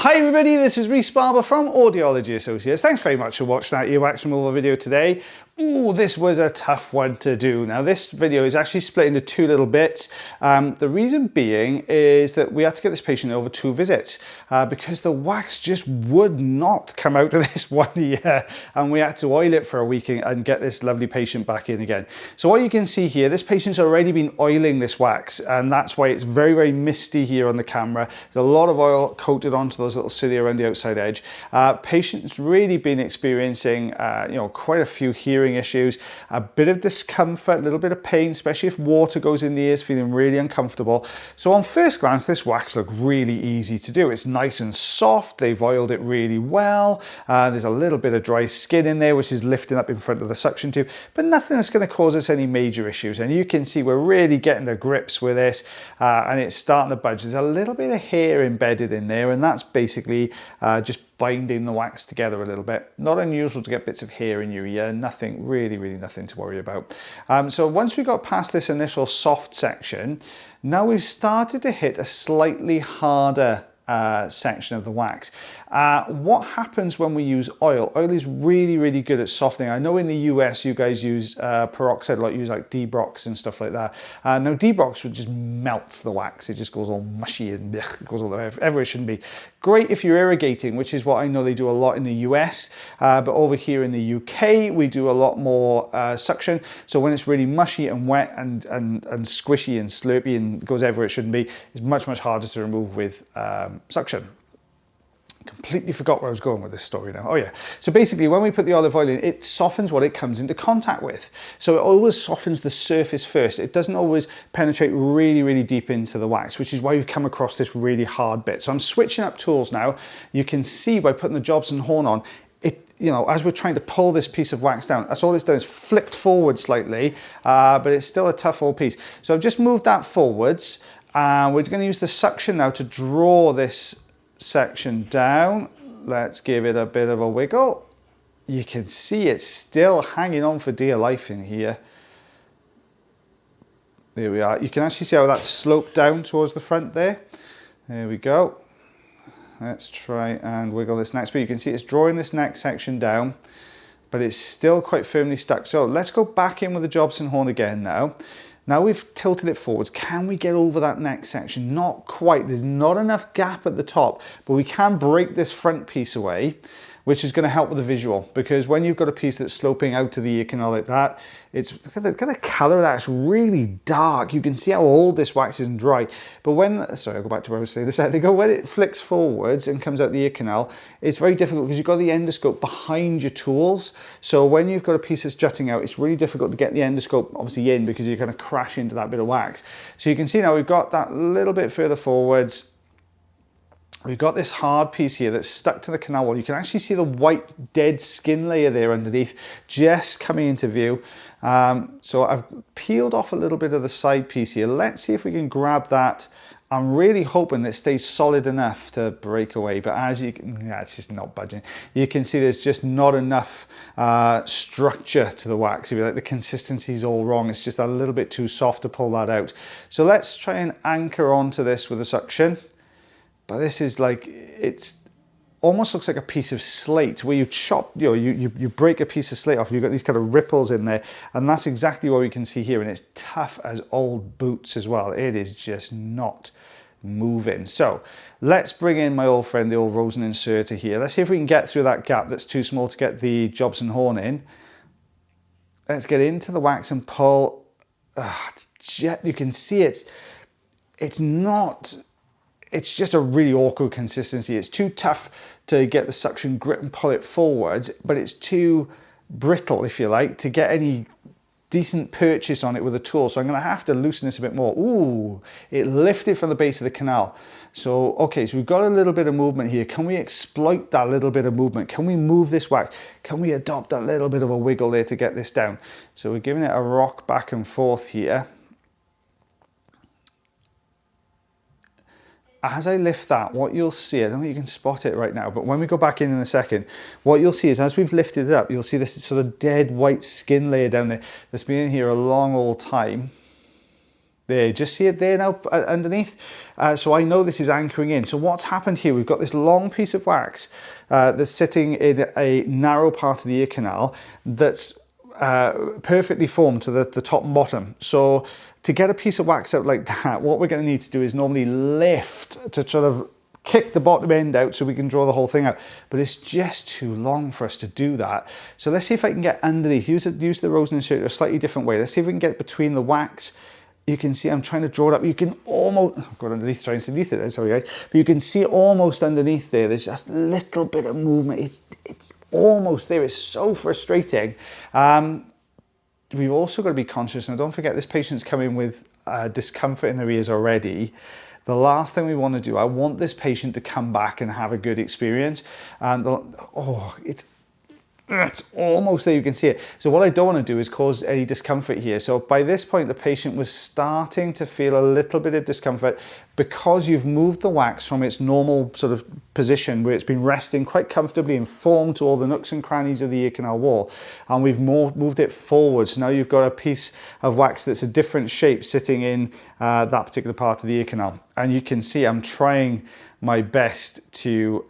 Hi everybody, this is Rhys Barber from Audiology Associates. Thanks very much for watching that earwax removal video today. Ooh, this was a tough one to do. Now this video is actually split into two little bits. The reason being is that we had to get this patient over 2 visits because the wax just would not come out of this one ear, and we had to oil it for a week and get this lovely patient back in again. So what you can see here, this patient's already been oiling this wax, and that's why it's very, very misty here on the camera. There's a lot of oil coated onto those little cilia around the outside edge. Patient's really been experiencing quite a few hearing issues, a bit of discomfort, a little bit of pain, especially if water goes in the ears, feeling really uncomfortable. So on first glance, this wax looked really easy to do. It's nice and soft. They've oiled it really well. There's a little bit of dry skin in there, which is lifting up in front of the suction tube, but nothing that's going to cause us any major issues. And you can see we're really getting to grips with this, and it's starting to budge. There's a little bit of hair embedded in there, and that's basically just binding the wax together a little bit. Not unusual to get bits of hair in your ear, nothing, really nothing to worry about. So once we got past this initial soft section, now we've started to hit a slightly harder section of the wax. What happens when we use oil? Oil is really good at softening. I know in the US you guys use peroxide, use like D-Brox and stuff like that. Now D-Brox just melts the wax. It just goes all mushy and it goes all wherever it shouldn't be. Great if you're irrigating, which is what I know they do a lot in the US, but over here in the UK we do a lot more suction. So when it's really mushy and wet and squishy and slurpy and goes everywhere it shouldn't be, it's much harder to remove with suction. Completely forgot where I was going with this story now. Oh yeah. So basically when we put the olive oil in, it softens what it comes into contact with. So it always softens the surface first. It doesn't always penetrate really deep into the wax, which is why you've come across this really hard bit. So I'm switching up tools now. You can see by putting the Jobson horn on, as we're trying to pull this piece of wax down, that's all it's done is flicked forward slightly, but it's still a tough old piece. So I've just moved that forwards. We're going to use the suction now to draw this section down. Let's give it a bit of a wiggle. You can see it's still hanging on for dear life in here. There we are. You can actually see how that's sloped down towards the front there. There we go. Let's try and wiggle this next bit. You can see it's drawing this next section down, but it's still quite firmly stuck. So let's go back in with the Jobson horn again now. Now we've tilted it forwards. Can we get over that next section? Not quite. There's not enough gap at the top, but we can break this front piece away, which is going to help with the visual, because when you've got a piece that's sloping out to the ear canal like that, look at the colour of that. It's really dark. You can see how old this wax is and dry. But sorry, I'll go back to where I was saying this a second ago. When it flicks forwards and comes out the ear canal, it's very difficult because you've got the endoscope behind your tools. So when you've got a piece that's jutting out, it's really difficult to get the endoscope obviously in because you're going to crash into that bit of wax. So you can see now we've got that little bit further forwards. We've got this hard piece here that's stuck to the canal wall. You can actually see the white dead skin layer there underneath just coming into view. So I've peeled off a little bit of the side piece here. Let's see if we can grab that. I'm really hoping that it stays solid enough to break away, but as you can, it's just not budging. You can see there's just not enough structure to the wax. If you like, the consistency's all wrong. It's just a little bit too soft to pull that out. So let's try and anchor onto this with a suction. But this is like, it's almost looks like a piece of slate where you chop, you break a piece of slate off and you've got these kind of ripples in there. And that's exactly what we can see here. And it's tough as old boots as well. It is just not moving. So let's bring in my old friend, the old Rosen inserter here. Let's see if we can get through that gap that's too small to get the Jobson horn in. Let's get into the wax and pull. You can see it's just a really awkward consistency. It's too tough to get the suction grip and pull it forward, but it's too brittle, if you like, to get any decent purchase on it with a tool. So I'm going to have to loosen this a bit more. Ooh, it lifted from the base of the canal. So, okay, so we've got a little bit of movement here. Can we exploit that little bit of movement? Can we move this wax? Can we adopt a little bit of a wiggle there to get this down? So we're giving it a rock back and forth here. As I lift that, what you'll see, I don't think you can spot it right now, but when we go back in a second, what you'll see is as we've lifted it up, you'll see this sort of dead white skin layer down there that's been in here a long old time. There, just see it there now underneath. So I know this is anchoring in. So what's happened here, we've got this long piece of wax that's sitting in a narrow part of the ear canal that's perfectly formed to the top and bottom. So to get a piece of wax out like that, what we're going to need to do is normally lift to sort of kick the bottom end out so we can draw the whole thing out, but it's just too long for us to do that. So let's see if I can get underneath, use the Rosen inserter a slightly different way. Let's see if we can get between the wax. You can see I'm trying to draw it up. You can almost, go underneath, try underneath it, sorry guys, but you can see almost underneath there, there's just a little bit of movement. It's almost there. It's so frustrating. We've also got to be conscious, and don't forget this patient's coming with discomfort in their ears already. The last thing we want to do, I want this patient to come back and have a good experience. And it's almost there, you can see it. So what I don't want to do is cause any discomfort here. So by this point, the patient was starting to feel a little bit of discomfort because you've moved the wax from its normal sort of position where it's been resting quite comfortably and formed to all the nooks and crannies of the ear canal wall. And we've moved it forward. So now you've got a piece of wax that's a different shape sitting in that particular part of the ear canal. And you can see I'm trying my best to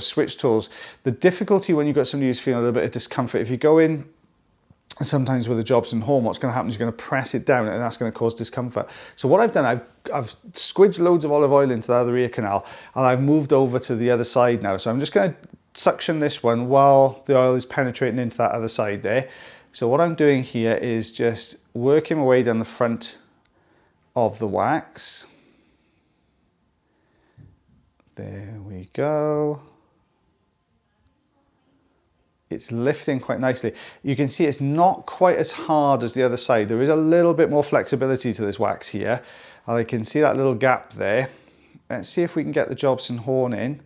switch tools. The difficulty when you've got somebody who's feeling a little bit of discomfort, if you go in sometimes with a Jobson horn, what's going to happen is you're going to press it down and that's going to cause discomfort. So what I've done, I've squidged loads of olive oil into the other ear canal and I've moved over to the other side now. So I'm just going to suction this one while the oil is penetrating into that other side there. So what I'm doing here is just working my way down the front of the wax. There we go. It's lifting quite nicely. You can see it's not quite as hard as the other side. There is a little bit more flexibility to this wax here. And I can see that little gap there. Let's see if we can get the Jobson horn in.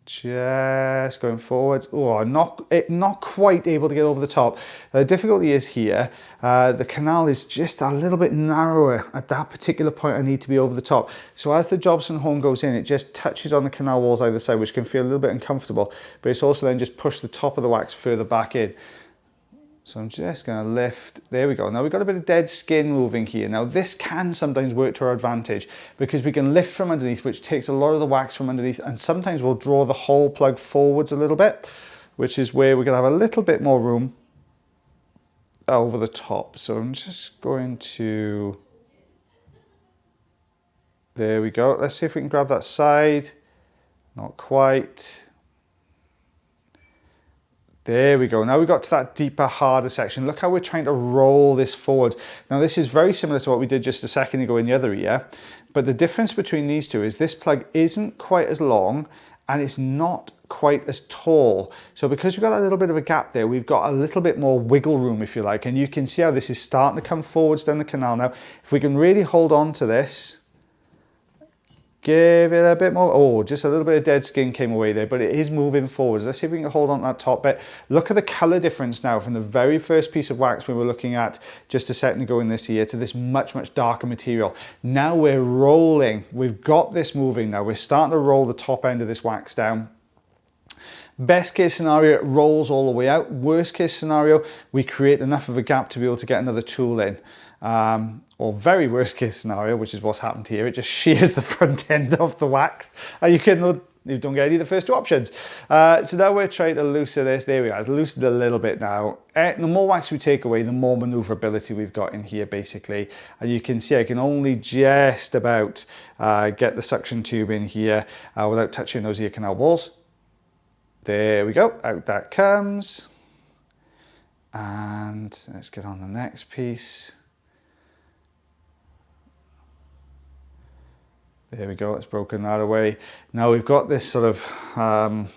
Just going forwards. Oh, not quite able to get over the top. The difficulty is here, the canal is just a little bit narrower at that particular point. I need to be over the top. So as the Jobson horn goes in, it just touches on the canal walls either side, which can feel a little bit uncomfortable, but it's also then just pushed the top of the wax further back in. So I'm just going to lift, there we go. Now we've got a bit of dead skin moving here. Now this can sometimes work to our advantage because we can lift from underneath, which takes a lot of the wax from underneath, and sometimes we'll draw the whole plug forwards a little bit, which is where we're going to have a little bit more room over the top. So I'm just going to, there we go. Let's see if we can grab that side. Not quite. There we go. Now we got to that deeper, harder section. Look how we're trying to roll this forward. Now this is very similar to what we did just a second ago in the other ear, but the difference between these two is this plug isn't quite as long and it's not quite as tall. So because we've got that little bit of a gap there, we've got a little bit more wiggle room, if you like, and you can see how this is starting to come forwards down the canal now. If we can really hold on to this, give it a bit more, oh, just a little bit of dead skin came away there, but it is moving forwards. Let's see if we can hold on to that top bit. Look at the color difference now from the very first piece of wax we were looking at just a second ago in this ear to this much, much darker material. Now we're rolling. We've got this moving now. We're starting to roll the top end of this wax down. Best case scenario, it rolls all the way out. Worst case scenario, we create enough of a gap to be able to get another tool in. Or very worst case scenario, which is what's happened here, it just shears the front end of the wax. You don't get any of the first two options. So now we're trying to loosen this. There we are, it's loosened a little bit now. The more wax we take away, the more maneuverability we've got in here, basically. And you can see I can only just about get the suction tube in here without touching those ear canal walls. There we go, out that comes. And let's get on the next piece. There we go, it's broken that away. Now we've got this sort of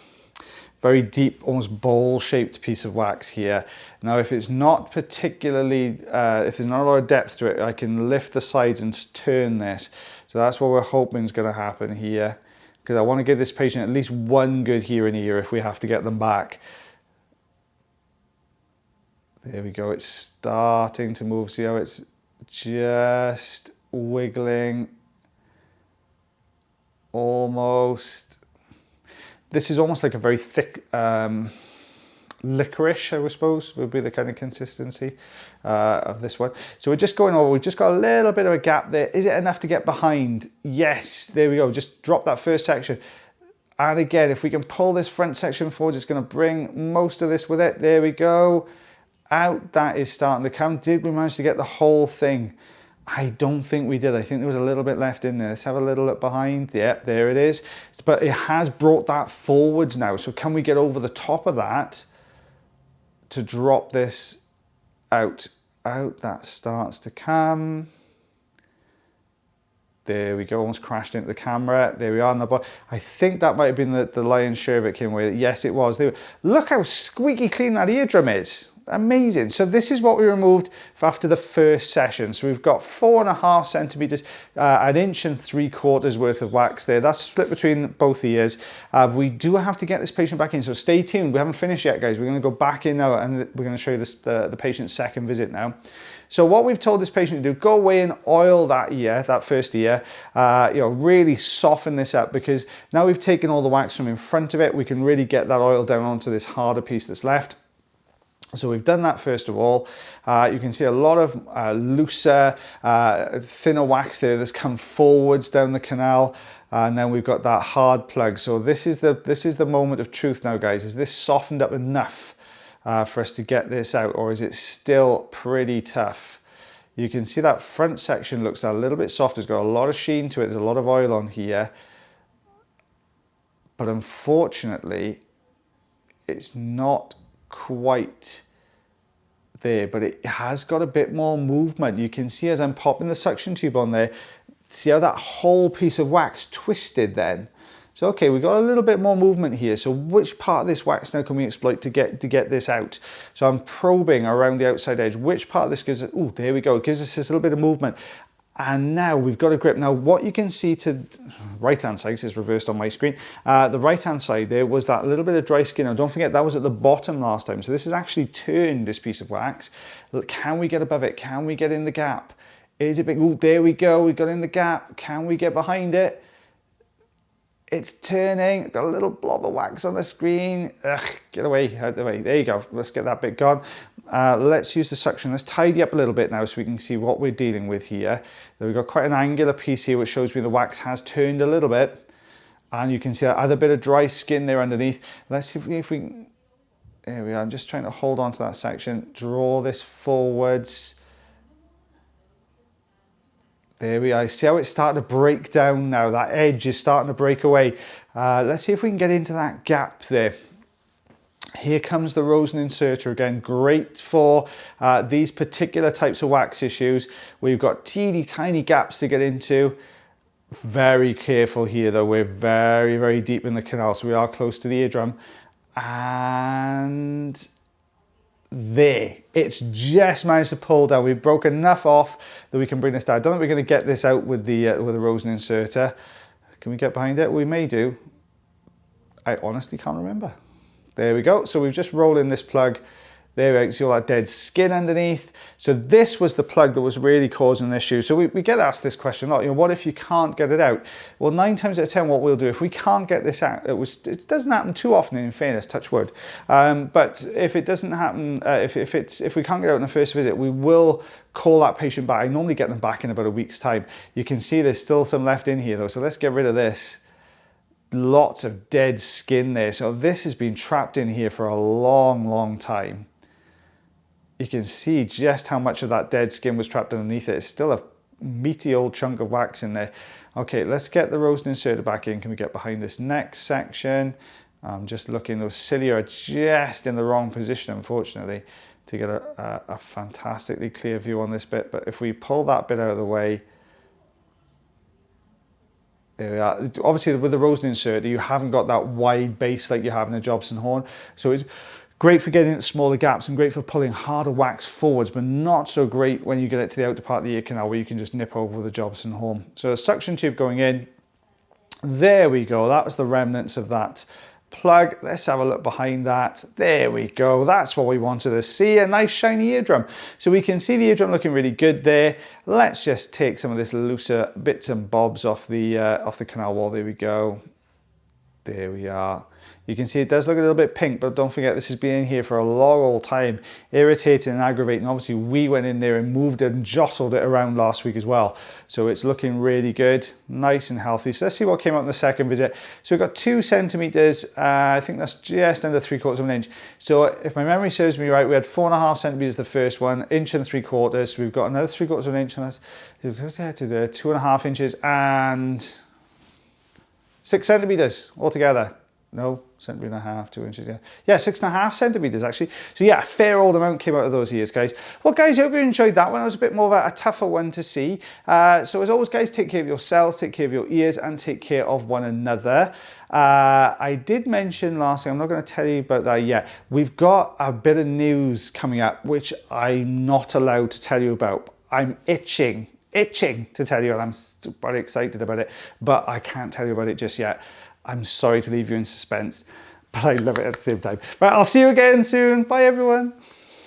very deep, almost bowl-shaped piece of wax here. Now if it's not particularly, if there's not a lot of depth to it, I can lift the sides and turn this. So that's what we're hoping is going to happen here, because I want to give this patient at least one good hearing ear if we have to get them back. There we go, it's starting to move. See how it's just wiggling. Almost. This is almost like a very thick licorice, I suppose, would be the kind of consistency of this one. So we're just going over, we've just got a little bit of a gap there. Is it enough to get behind? Yes, there we go. Just drop that first section. And again, if we can pull this front section forward, it's going to bring most of this with it. There we go. Out, that is starting to come. Did we manage to get the whole thing? I don't think we did. I think there was a little bit left in there. Let's have a little look behind. Yep, there it is. But it has brought that forwards now. So can we get over the top of that to drop this out? Out, that starts to come. There we go, almost crashed into the camera. There we are on the bottom. I think that might have been the lion's share of it came away. Yes, it was. Look how squeaky clean that eardrum is. Amazing. So this is what we removed after the first session. So we've got 4.5 centimeters, 1.75 inches worth of wax there. That's split between both ears. We do have to get this patient back in, so stay tuned. We haven't finished yet, guys. We're going to go back in now and we're going to show you this, the patient's second visit now. So what we've told this patient to do, go away and oil that ear, that first ear, really soften this up, because now we've taken all the wax from in front of it, we can really get that oil down onto this harder piece that's left. So we've done that first of all. You can see a lot of looser, thinner wax there that's come forwards down the canal. And then we've got that hard plug. So this is the moment of truth now, guys. Is this softened up enough for us to get this out, or is it still pretty tough? You can see that front section looks a little bit soft. It's got a lot of sheen to it. There's a lot of oil on here. But unfortunately, it's not quite there, but it has got a bit more movement. You can see as I'm popping the suction tube on there, see how that whole piece of wax twisted then. So okay, we've got a little bit more movement here. So which part of this wax now can we exploit to get this out? So I'm probing around the outside edge. Which part of this gives it, oh, there we go. It gives us this little bit of movement. And now we've got a grip. Now what you can see to right-hand side, this is reversed on my screen, the right-hand side there was that little bit of dry skin. Now don't forget that was at the bottom last time. So this has actually turned this piece of wax. Look, can we get above it? Can we get in the gap? Is it big? Oh, there we go. We got in the gap. Can we get behind it? It's turning. Got a little blob of wax on the screen. Ugh, get away, out the way. There you go. Let's get that bit gone. Let's use the suction. Let's tidy up a little bit now so we can see what we're dealing with here. We've got quite an angular piece here, which shows me the wax has turned a little bit. And you can see that other bit of dry skin there underneath. Let's see if we can, there we are. I'm just trying to hold on to that section. Draw this forwards. There we are. See how it's starting to break down now. That edge is starting to break away. Let's see if we can get into that gap there. Here comes the Rosen inserter again. Great for these particular types of wax issues. We've got teeny tiny gaps to get into. Very careful here though. We're very, very deep in the canal, so we are close to the eardrum. And there, it's just managed to pull down. We've broken enough off that we can bring this down. I don't think we're going to get this out with the Rosen inserter. Can we get behind it? We may do. I honestly can't remember. There we go. So we've just rolled in this plug. There we go. See all that dead skin underneath. So this was the plug that was really causing an issue. So we get asked this question a lot. You know, what if you can't get it out? Well, 9 times out of 10, what we'll do if we can't get this out, it doesn't happen too often, in fairness, touch wood. But if it doesn't happen, if we can't get out on the first visit, we will call that patient back. I normally get them back in about a week's time. You can see there's still some left in here though. So let's get rid of this. Lots of dead skin there. So this has been trapped in here for a long, long time. You can see just how much of that dead skin was trapped underneath it. It's still a meaty old chunk of wax in there. Okay, let's get the Rosen inserter back in. Can we get behind this next section? I'm just looking, those cilia are just in the wrong position, unfortunately, to get a fantastically clear view on this bit. But if we pull that bit out of the way, there we are. Obviously with the Rosen inserter, you haven't got that wide base like you have in the Jobson horn. So it's great for getting into smaller gaps and great for pulling harder wax forwards, but not so great when you get it to the outer part of the ear canal where you can just nip over with the Jobson horn. So a suction tube going in. There we go. That was the remnants of that plug. Let's have a look behind that. There we go. That's what we wanted to see, a nice shiny eardrum. So we can see the eardrum looking really good there. Let's just take some of this looser bits and bobs off the canal wall. There we go. There we are. You can see it does look a little bit pink, but don't forget this has been in here for a long old time, irritating and aggravating. Obviously we went in there and moved it and jostled it around last week as well. So it's looking really good, nice and healthy. So let's see what came out in the second visit. So we've got 2 centimeters, I think that's just under 3/4 of an inch. So if my memory serves me right, we had 4.5 centimeters the first one, 1.75 inches. So we've got another 3/4 of an inch on us, 2.5 inches and 6 centimeters altogether. No, centimetre and a half, 2 inches, yeah. Yeah, 6.5 centimetres actually. So yeah, a fair old amount came out of those ears, guys. Well, guys, I hope you enjoyed that one. It was a bit more of a tougher one to see. So as always, guys, take care of yourselves, take care of your ears, and take care of one another. I did mention last thing, I'm not going to tell you about that yet. We've got a bit of news coming up, which I'm not allowed to tell you about. I'm itching to tell you, and I'm super excited about it, but I can't tell you about it just yet. I'm sorry to leave you in suspense, but I love it at the same time. Right, I'll see you again soon. Bye, everyone.